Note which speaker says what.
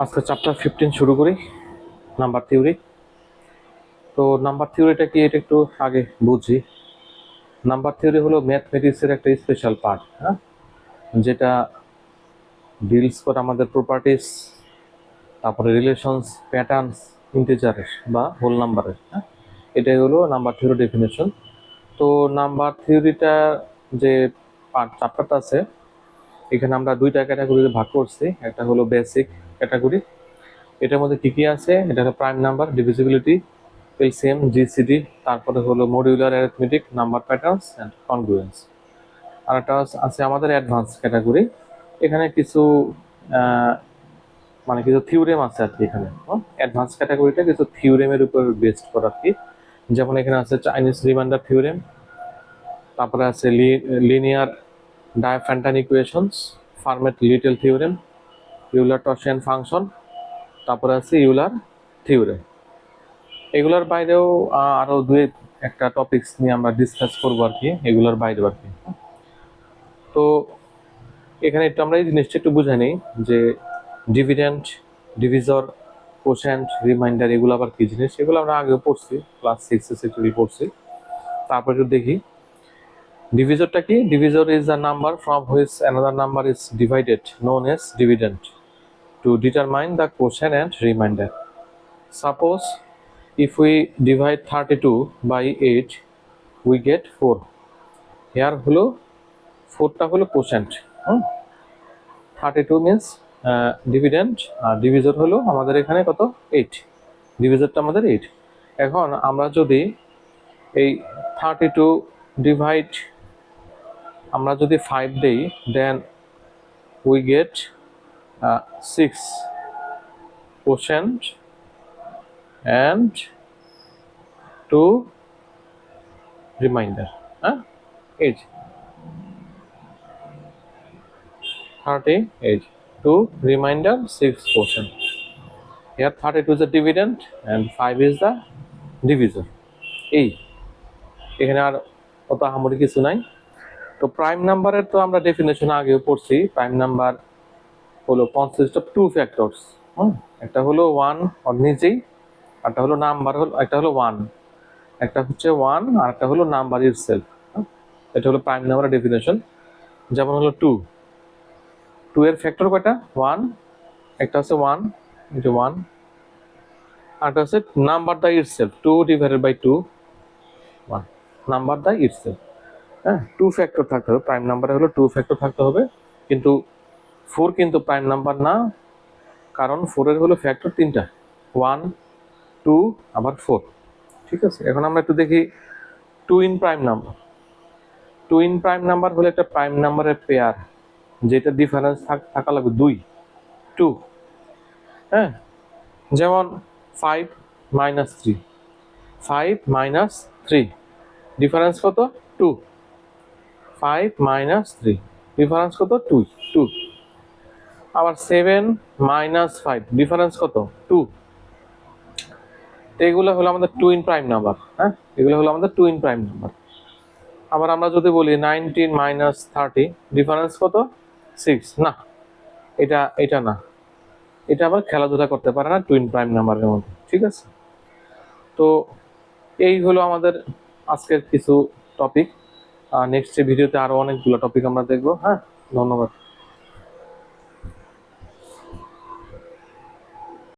Speaker 1: আজকে চ্যাপ্টার 15 শুরু করি, নাম্বার থিওরি। তো নাম্বার থিওরিটা কি এটা একটু আগে বুঝি। নাম্বার থিওরি হলো ম্যাথমেটিক্সের একটা স্পেশাল পার্ট, হ্যাঁ, যেটা ডিলস করে আমাদের প্রপার্টিস, তারপরে রিলেশনস, প্যাটার্নস, ইন্টিজারের বা হোল নাম্বারের, হ্যাঁ, এটাই হলো নাম্বার থিওরি ডেফিনেশন। তো নাম্বার থিওরিটা যে পার্ট চ্যাপ্টারটা আছে, এখানে আমরা দুইটা ক্যাটাগরিতে ভাগ করছি। একটা হলো বেসিক ক্যাটাগরি, এটার মধ্যে কি কি আছে, এটা হলো prime number, divisibility, LCM, GCD, তারপরে হলো modular arithmetic, number patterns and congruence. আর একটা আছে আমাদের অ্যাডভান্স ক্যাটাগরি, এখানে কিছু মানে কিছু থিওরেম আছে আর কি। এখানে অ্যাডভান্স ক্যাটাগরিটা কিছু থিওরেমের উপর বেসড করা আর কি। যেমন এখানে আছে চাইনিজ রিমাইন্ডার থিওরেম, তারপরে আছে linear Diophantine equations, Fermat little theorem, Euler টসিয়ান ফাংশন, তারপরে আছে ইউলার থিওরেম। এগুলোর বাইরেও আরো দুই একটা টপিকস নিয়ে আমরা ডিসকাস করবো আর কি, এগুলোর বাইরেও আর কি। তো এখানে একটু আমরা এই জিনিসটা একটু বুঝে নিই যে ডিভিডেন্ড, ডিভিজর, কোশেন্ট, রিমাইন্ডার, এগুলো আবার কি জিনিস, এগুলো আমরা আগে পড়ছি, ক্লাস 6 পড়ছি। তারপর একটু দেখি ডিভিজরটা কি। Divisor is a number from which another number is divided, known as dividend, to determine the quotient and reminder. Suppose if we divide 32 by 8 we get 4. here হলো 4টা হলো কোশেন্ট, 32 মিন্স ডিভিডেন্ড, আর divisor হলো আমাদের এখানে কত, 8। ডিভিজরটা আমাদের 8। এখন আমরা যদি এই 32 ডিভাইড আমরা যদি 5 দেই, then we get 6 quotient and 2 remainder, হ্যাঁ, 8, 38, 2 remainder, 6 quotient. Here 32 is the dividend and 5 is the divisor. এই এখানে আর কত আহামরি কিছু নাই। তো প্রাইম নাম্বারের তো আমরা ডেফিনেশন আগেও পড়ছি। প্রাইম নাম্বার হলো কনসিস্ট অফ টু ফ্যাক্টরস, একটা হলো 1 ওর নিজেই, একটা হলো নাম্বার, হলো একটা হলো 1, একটা হচ্ছে 1 আর একটা হলো নাম্বার ইটসেলফ। এটা হলো প্রাইম নাম্বারের ডেফিনেশন। যেমন হলো 2 এর ফ্যাক্টর কয়টা, 1, একটা হচ্ছে 1 into 1, আরেকটা হচ্ছে number the itself, 2 divided by 2, 1, number the itself. হ্যাঁ, 2 ফ্যাক্টর থাকতে হবে, প্রাইম নাম্বারে হলো 2 ফ্যাক্টর থাকতে হবে। কিন্তু 4 কিন্তু প্রাইম নাম্বার না, কারণ 4 এর হলো ফ্যাক্টর 3টা, 1, 2 আবার 4। ঠিক আছে, এখন আমরা একটু দেখি 2 in prime number. 2 in prime number হলো একটা প্রাইম নাম্বারের পেয়ার, যেটা ডিফারেন্স থাকা লাগবে 2। হ্যাঁ, যেমন 5 minus 3, 5 minus 3 ডিফারেন্স কত, 2, 5 minus 3 ডিফারেন্স কত, 2। আবার 7 minus 5 ডিফারেন্স কত, 2। এগুলো হলো আমাদের 2 ইন প্রাইম নাম্বার। হ্যাঁ, এগুলো হলো আমাদের 2 ইন প্রাইম নাম্বার। আবার আমরা যদি বলি 19 minus 30 ডিফারেন্স কত, 6, না, এটা না, এটা আবার খেলাধুলা করতে পারে না 2 ইন প্রাইম নাম্বারের মধ্যে। ঠিক আছে, তো এই হলো আমাদের আজকের কিছু টপিক। নেক্সট ভিডিওতে আরো অনেকগুলো টপিক আমরা দেখবো। হ্যাঁ, ধন্যবাদ।